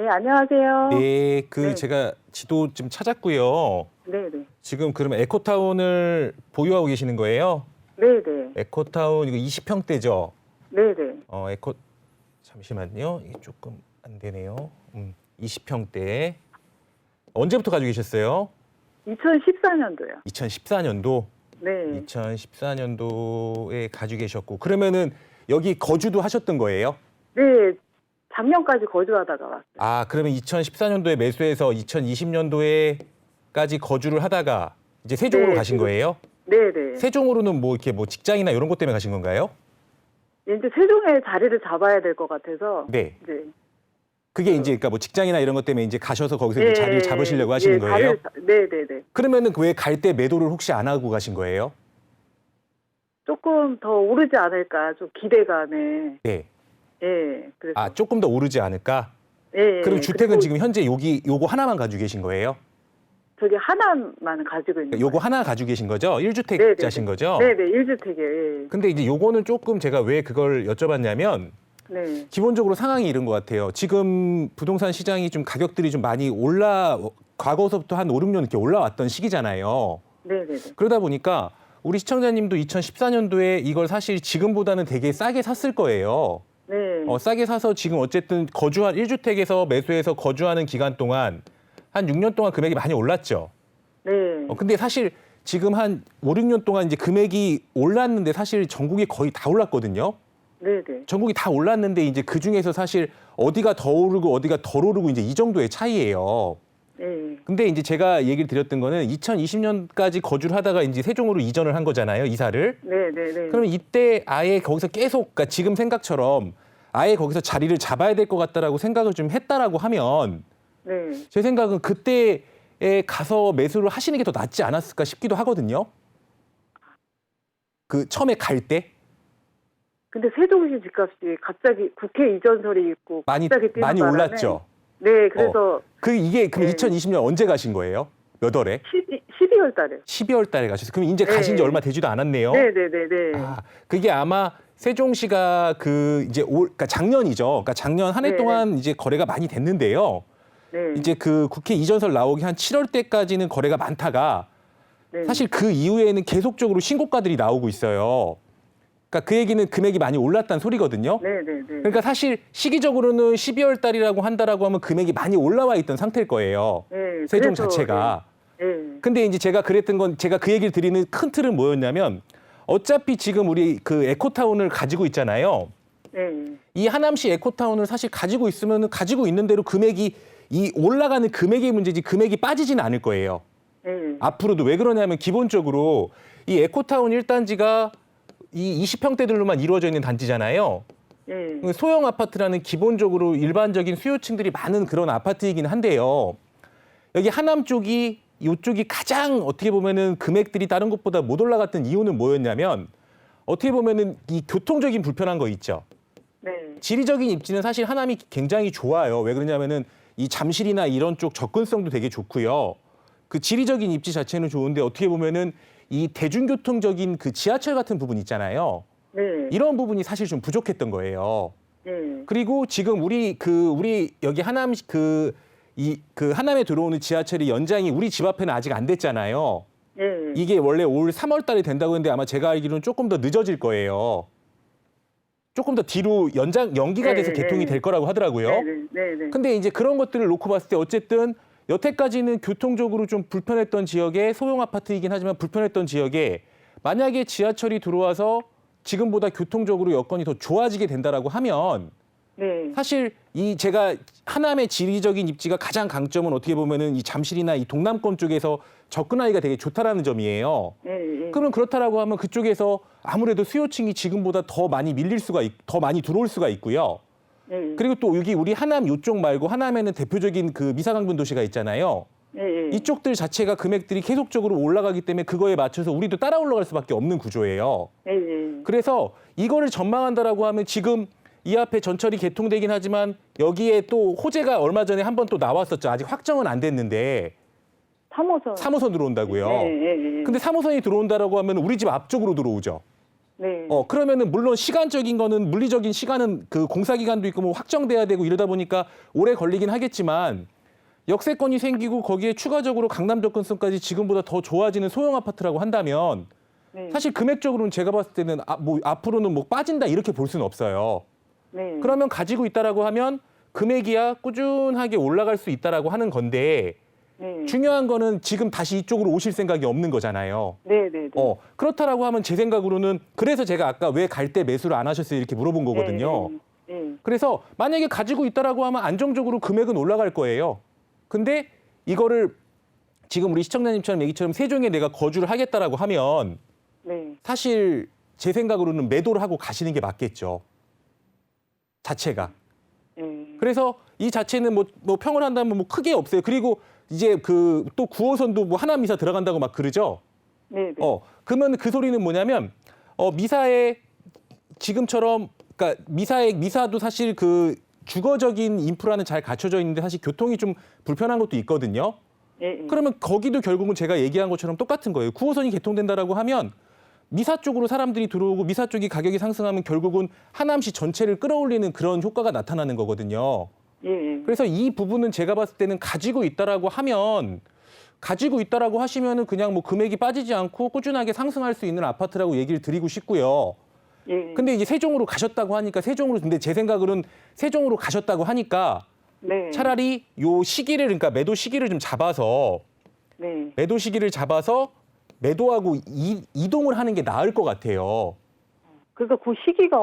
네, 안녕하세요. 네, 네, 제가 지도 좀 찾았고요. 네네. 지금 그러면 에코타운을 보유하고 계시는 거예요? 네네. 에코타운 이거 20평대죠? 네네. 잠시만요. 이게 조금 안 되네요. 20평대. 언제부터 가지고 계셨어요? 2014년도요. 2014년도? 네. 2014년도에 가지고 계셨고. 그러면은 여기 거주도 하셨던 거예요? 네, 작년까지 거주하다가 왔어요. 아, 그러면 2014년도에 매수해서 2020년도에까지 거주를 하다가 이제 세종으로 네, 가신 지금. 거예요? 네네. 세종으로는 뭐 이렇게 뭐 직장이나 이런 것 때문에 가신 건가요? 이제 세종에 자리를 잡아야 될 것 같아서. 네. 이제. 그게 이제 그러니까 뭐 직장이나 이런 것 때문에 이제 가셔서 거기서 이제 자리를 잡으시려고 하시는 예, 거예요? 네네네. 그러면은 왜 갈 때 매도를 혹시 안 하고 가신 거예요? 조금 더 오르지 않을까, 좀 기대감에. 네. 예, 그래서. 아, 조금 더 오르지 않을까? 예. 그럼 주택은 그리고 지금 현재 요거 하나만 가지고 계신 거예요? 저기 하나만 가지고 있는 요거 거예요. 하나 가지고 계신 거죠? 1주택자신 거죠? 네네, 1주택이에요. 예. 근데 이제 요거는 조금 제가 왜 그걸 여쭤봤냐면 네. 기본적으로 상황이 이런 것 같아요. 지금 부동산 시장이 좀 가격들이 좀 많이 과거서부터 한 5, 6년 이렇게 올라왔던 시기잖아요. 네네네. 그러다 보니까 우리 시청자님도 2014년도에 이걸 사실 지금보다는 되게 싸게 샀을 거예요. 네. 싸게 사서 지금 어쨌든 거주한 1주택에서 매수해서 거주하는 기간 동안 한 6년 동안 금액이 많이 올랐죠. 네. 근데 사실 지금 한 5, 6년 동안 이제 금액이 올랐는데 사실 전국이 거의 다 올랐거든요. 네네. 전국이 다 올랐는데 이제 그 중에서 사실 어디가 더 오르고 어디가 덜 오르고 이제 이 정도의 차이예요. 네. 근데 이제 제가 얘기를 드렸던 거는 2020년까지 거주를 하다가 이제 세종으로 이전을 한 거잖아요, 이사를. 네네네. 그러면 이때 아예 거기서 계속, 그러니까 지금 생각처럼 아예 거기서 자리를 잡아야 될 것 같다라고 생각을 좀 했다라고 하면 네. 제 생각은 그때에 가서 매수를 하시는 게 더 낫지 않았을까 싶기도 하거든요. 그 처음에 갈 때. 근데 세종시 집값이 갑자기 국회 이전설이 있고 많이 갑자기 뛰는 바람에 올랐죠. 네, 그래서 이게 그럼 네. 2020년 언제 가신 거예요? 몇 월에? 12월 달에. 12월 달에 가셨어요. 그럼 이제 가신 지 네. 얼마 되지도 않았네요. 네네네네. 아, 그게 아마 세종시가 그러니까 작년이죠. 그러니까 작년 한 해 네. 동안 이제 거래가 많이 됐는데요. 네. 이제 그 국회 이전설 나오기 한 7월 때까지는 거래가 많다가 네. 사실 그 이후에는 계속적으로 신고가들이 나오고 있어요. 그러니까 그 얘기는 금액이 많이 올랐다는 소리거든요. 네네네. 그러니까 사실 시기적으로는 12월 달이라고 한다라고 하면 금액이 많이 올라와 있던 상태일 거예요. 네, 세종 그래서, 자체가. 네. 네. 근데 이제 제가 그랬던 건 제가 그 얘기를 드리는 큰 틀은 뭐였냐면 어차피 지금 우리 그 에코타운을 가지고 있잖아요. 네. 이 하남시 에코타운을 사실 가지고 있으면 가지고 있는 대로 금액이 이 올라가는 금액의 문제지 금액이 빠지지는 않을 거예요. 네. 앞으로도 왜 그러냐면 기본적으로 이 에코타운 1단지가 이 20평대들로만 이루어져 있는 단지잖아요. 네. 소형 아파트라는 기본적으로 일반적인 수요층들이 많은 그런 아파트이긴 한데요. 여기 하남 쪽이 이쪽이 가장 어떻게 보면은 금액들이 다른 곳보다 못 올라갔던 이유는 뭐였냐면 어떻게 보면은 이 교통적인 불편한 거 있죠. 네. 지리적인 입지는 사실 하남이 굉장히 좋아요. 왜 그러냐면은 이 잠실이나 이런 쪽 접근성도 되게 좋고요. 그 지리적인 입지 자체는 좋은데 어떻게 보면은 이 대중교통적인 그 지하철 같은 부분 있잖아요. 네. 이런 부분이 사실 좀 부족했던 거예요. 네. 그리고 지금 우리 여기 하남 하남에 들어오는 지하철이 연장이 우리 집 앞에는 아직 안 됐잖아요. 네. 이게 원래 올 3월 달에 된다고 했는데 아마 제가 알기로는 조금 더 늦어질 거예요. 조금 더 뒤로 연기가 돼서 네, 개통이 네. 될 거라고 하더라고요. 네네. 근데 이제 그런 것들을 놓고 봤을 때 어쨌든 여태까지는 교통적으로 좀 불편했던 지역에 소형 아파트이긴 하지만 불편했던 지역에 만약에 지하철이 들어와서 지금보다 교통적으로 여건이 더 좋아지게 된다라고 하면 네. 사실 제가 하남의 지리적인 입지가 가장 강점은 어떻게 보면은 이 잠실이나 이 동남권 쪽에서 접근하기가 되게 좋다라는 점이에요. 네. 그러면 그렇다라고 하면 그쪽에서 아무래도 수요층이 지금보다 더 많이 더 많이 들어올 수가 있고요. 네. 그리고 또 여기 우리 하남 이쪽 말고 하남에는 대표적인 그 미사강변 도시가 있잖아요. 네. 이쪽들 자체가 금액들이 계속적으로 올라가기 때문에 그거에 맞춰서 우리도 따라 올라갈 수밖에 없는 구조예요. 네. 그래서 이거를 전망한다라고 하면 지금 이 앞에 전철이 개통되긴 하지만 여기에 또 호재가 얼마 전에 한 번 또 나왔었죠. 아직 확정은 안 됐는데 3호선. 3호선 들어온다고요. 네. 근데 3호선이 들어온다라고 하면 우리 집 앞쪽으로 들어오죠. 네. 그러면은 물론 시간적인 거는 물리적인 시간은 그 공사 기간도 있고 뭐 확정돼야 되고 이러다 보니까 오래 걸리긴 하겠지만 역세권이 생기고 거기에 추가적으로 강남 접근성까지 지금보다 더 좋아지는 소형 아파트라고 한다면 네. 사실 금액적으로는 제가 봤을 때는 뭐 앞으로는 뭐 빠진다 이렇게 볼 수는 없어요. 네. 그러면 가지고 있다라고 하면 금액이야 꾸준하게 올라갈 수 있다라고 하는 건데 네. 중요한 거는 지금 다시 이쪽으로 오실 생각이 없는 거잖아요. 네, 네, 네. 그렇다라고 하면 제 생각으로는 그래서 제가 아까 왜 갈 때 매수를 안 하셨어요 이렇게 물어본 거거든요. 네. 네. 그래서 만약에 가지고 있다라고 하면 안정적으로 금액은 올라갈 거예요. 근데 이거를 지금 우리 시청자님처럼 얘기처럼 세종에 내가 거주를 하겠다라고 하면 네. 사실 제 생각으로는 매도를 하고 가시는 게 맞겠죠. 자체가. 네. 그래서 이 자체는 뭐 평을 한다면 뭐 크게 없어요. 그리고 이제 그 또 9호선도 뭐 하남미사 들어간다고 막 그러죠. 네. 네. 그러면 그 소리는 뭐냐면 미사에 지금처럼 그러니까 미사도 사실 그 주거적인 인프라는 잘 갖춰져 있는데 사실 교통이 좀 불편한 것도 있거든요. 네. 네. 그러면 거기도 결국은 제가 얘기한 것처럼 똑같은 거예요. 9호선이 개통된다라고 하면 미사 쪽으로 사람들이 들어오고 미사 쪽이 가격이 상승하면 결국은 하남시 전체를 끌어올리는 그런 효과가 나타나는 거거든요. 예. 그래서 이 부분은 제가 봤을 때는 가지고 있다라고 하시면은 그냥 뭐 금액이 빠지지 않고 꾸준하게 상승할 수 있는 아파트라고 얘기를 드리고 싶고요. 예. 근데 이제 세종으로 가셨다고 하니까 근데 제 생각으로는 세종으로 가셨다고 하니까 네. 차라리 요 시기를 그러니까 매도 시기를 좀 잡아서 네. 매도하고 이동을 하는 게 나을 것 같아요. 그러니까 그 시기가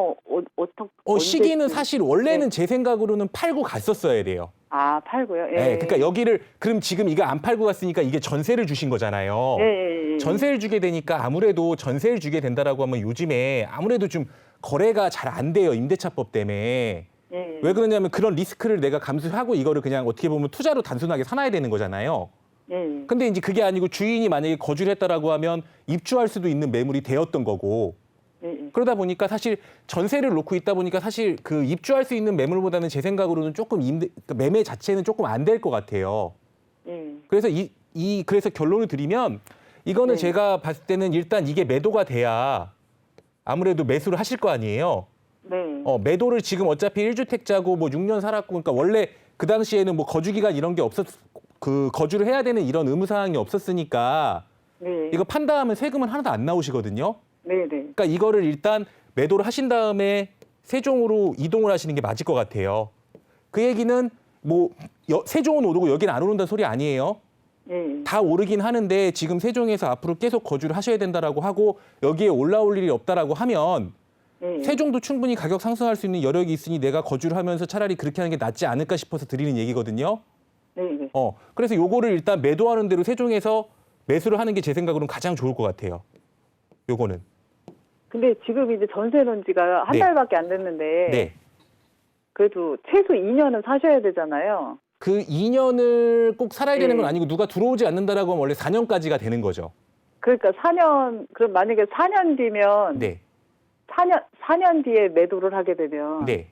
어떻게? 시기는 사실 원래는 제 생각으로는 팔고 갔었어야 돼요. 아, 팔고요. 예. 네, 그러니까 여기를 그럼 지금 이거 안 팔고 갔으니까 이게 전세를 주신 거잖아요. 예. 전세를 주게 되니까 아무래도 전세를 주게 된다라고 하면 요즘에 아무래도 좀 거래가 잘 안 돼요. 임대차법 때문에. 예. 왜 그러냐면 그런 리스크를 내가 감수하고 이거를 그냥 어떻게 보면 투자로 단순하게 사놔야 되는 거잖아요. 예. 근데 이제 그게 아니고 주인이 만약에 거주를 했다라고 하면 입주할 수도 있는 매물이 되었던 거고 예. 그러다 보니까 사실 전세를 놓고 있다 보니까 사실 그 입주할 수 있는 매물보다는 제 생각으로는 조금 그러니까 매매 자체는 조금 안 될 것 같아요. 예. 그래서 그래서 결론을 드리면 이거는 네. 제가 봤을 때는 일단 이게 매도가 돼야 아무래도 매수를 하실 거 아니에요. 네. 매도를 지금 어차피 1주택자고 뭐 6년 살았고 그러니까 원래 그 당시에는 뭐 거주기간 이런 게 거주를 해야 되는 이런 의무 사항이 없었으니까 네. 이거 판 다음에 세금은 하나도 안 나오시거든요. 네. 네. 그러니까 이거를 일단 매도를 하신 다음에 세종으로 이동을 하시는 게 맞을 것 같아요. 그 얘기는 뭐 세종은 오르고 여기는 안 오른다는 소리 아니에요. 예. 다 오르긴 하는데 지금 세종에서 앞으로 계속 거주를 하셔야 된다라고 하고 여기에 올라올 일이 없다라고 하면 예. 세종도 충분히 가격 상승할 수 있는 여력이 있으니 내가 거주를 하면서 차라리 그렇게 하는 게 낫지 않을까 싶어서 드리는 얘기거든요. 네. 네. 그래서 요거를 일단 매도하는 대로 세종에서 매수를 하는 게 제 생각으로는 가장 좋을 것 같아요. 요거는. 근데 지금 이제 전세 놓은 지가 한 네. 달밖에 안 됐는데 네. 그래도 최소 2년은 사셔야 되잖아요. 그 2년을 꼭 살아야 되는 건 네. 아니고 누가 들어오지 않는다라고 하면 원래 4년까지가 되는 거죠. 그러니까 4년 그럼 만약에 4년 뒤면 네. 4년 뒤에 매도를 하게 되면 네.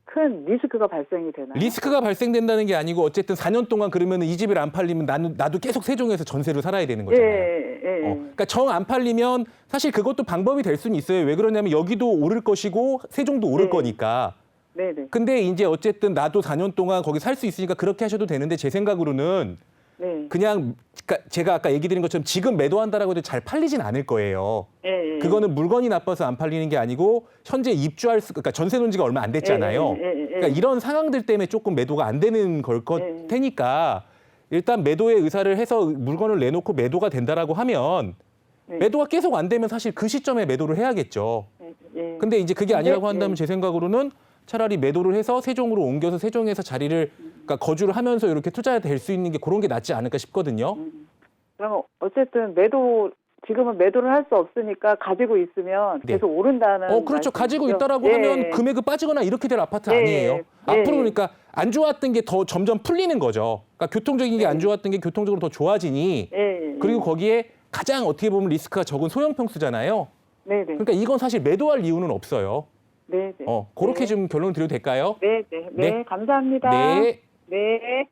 큰 리스크가 발생이 되나요? 리스크가 발생된다는 게 아니고 어쨌든 4년 동안 그러면 이 집을 안 팔리면 나도 계속 세종에서 전세로 살아야 되는 거잖아요. 예. 그러니까 정 안 팔리면 사실 그것도 방법이 될 수는 있어요. 왜 그러냐면 여기도 오를 것이고 세종도 오를 네. 거니까. 네네. 근데 이제 어쨌든 나도 4년 동안 거기 살 수 있으니까 그렇게 하셔도 되는데 제 생각으로는 네. 그냥 그러니까 제가 아까 얘기 드린 것처럼 지금 매도한다라고 해도 잘 팔리진 않을 거예요. 예. 그거는 물건이 나빠서 안 팔리는 게 아니고 현재 그러니까 전세 논 지가 얼마 안 됐잖아요. 그러니까 이런 상황들 때문에 조금 매도가 안 되는 걸 테니까 일단 매도의 의사를 해서 물건을 내놓고 매도가 된다라고 하면 네. 매도가 계속 안 되면 사실 그 시점에 매도를 해야겠죠. 예. 근데 이제 그게 아니라고 근데, 한다면 예. 제 생각으로는 차라리 매도를 해서 세종으로 옮겨서 세종에서 자리를 그러니까 거주를 하면서 이렇게 투자될 수 있는 게 그런 게 낫지 않을까 싶거든요. 그럼 어쨌든 지금은 매도를 할 수 없으니까 가지고 있으면 네. 계속 오른다는 그렇죠. 말씀이시죠? 가지고 있다라고 예. 하면 금액이 빠지거나 이렇게 될 아파트 예. 아니에요. 예. 앞으로 그러니까 안 좋았던 게 더 점점 풀리는 거죠. 그러니까 교통적인 게 안 좋았던 게 교통적으로 더 좋아지니 예. 그리고 거기에 가장 어떻게 보면 리스크가 적은 소형 평수잖아요. 네네. 그러니까 이건 사실 매도할 이유는 없어요. 네네. 그렇게 좀 결론 드려도 될까요? 네네. 네. 네. 감사합니다. 네. 네.